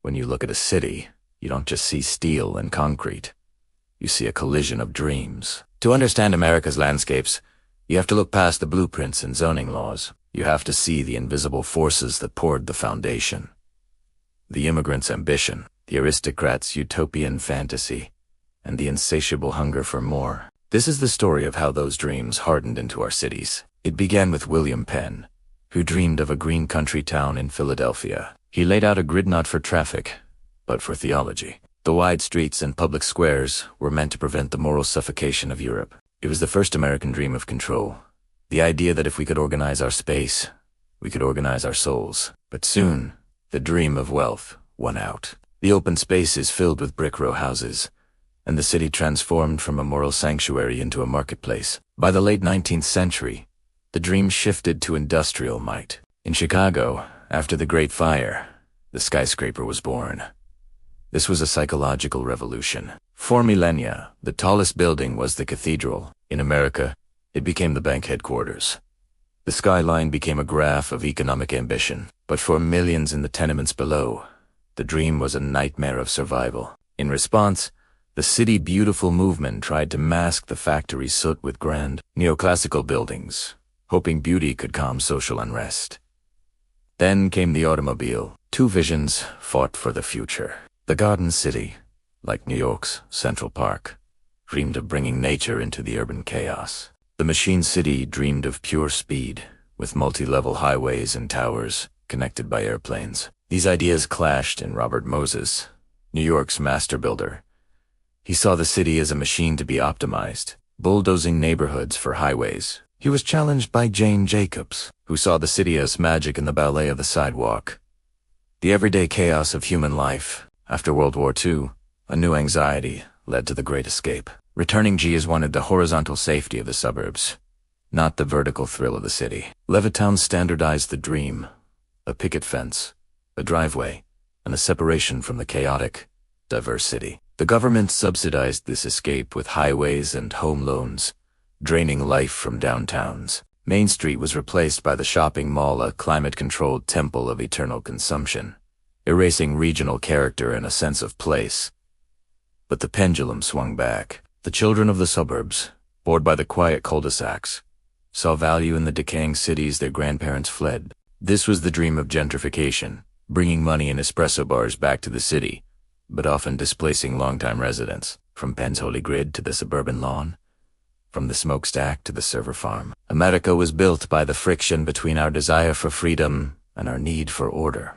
When you look at a city, you don't just see steel and concrete. You see a collision of dreams. To understand America's landscapes, you have to look past the blueprints and zoning laws. You have to see the invisible forces that poured the foundation. The immigrant's ambition, the aristocrat's utopian fantasy, and the insatiable hunger for more. This is the story of how those dreams hardened into our cities. It began with William Penn, who dreamed of a green country town in Philadelphia. He laid out a grid not for traffic, but for theology. The wide streets and public squares were meant to prevent the moral suffocation of Europe. It was the first American dream of control. The idea that if we could organize our space, we could organize our souls. But soon, the dream of wealth won out. The open spaces filled with brick row houses, and the city transformed from a moral sanctuary into a marketplace. By the late 19th century, the dream shifted to industrial might. In Chicago, after the Great Fire, the skyscraper was born. This was a psychological revolution. For millennia, the tallest building was the cathedral. In America, it became the bank headquarters. The skyline became a graph of economic ambition. But for millions in the tenements below, the dream was a nightmare of survival. In response, the City Beautiful movement tried to mask the factory soot with grand, neoclassical buildings, hoping beauty could calm social unrest. Then came the automobile. Two visions fought for the future. The Garden City, like New York's Central Park, dreamed of bringing nature into the urban chaos. The Machine City dreamed of pure speed, with multi-level highways and towers connected by airplanes. These ideas clashed in Robert Moses, New York's master builder. He saw the city as a machine to be optimized, bulldozing neighborhoods for highways. He was challenged by Jane Jacobs, who saw the city as magic in the ballet of the sidewalk. The everyday chaos of human life. After World War II, a new anxiety led to the Great Escape. Returning G's wanted the horizontal safety of the suburbs, not the vertical thrill of the city. Levittown standardized the dream: a picket fence, a driveway, and a separation from the chaotic, diverse city. The government subsidized this escape with highways and home loans, draining life from downtowns. Main Street was replaced by the shopping mall, a climate-controlled temple of eternal consumption, erasing regional character and a sense of place. But the pendulum swung back. The children of the suburbs, bored by the quiet cul-de-sacs, saw value in the decaying cities their grandparents fled. This was the dream of gentrification, bringing money and espresso bars back to the city, but often displacing longtime residents. From Penn's holy grid to the suburban lawn, from the smokestack to the server farm. America was built by the friction between our desire for freedom and our need for order.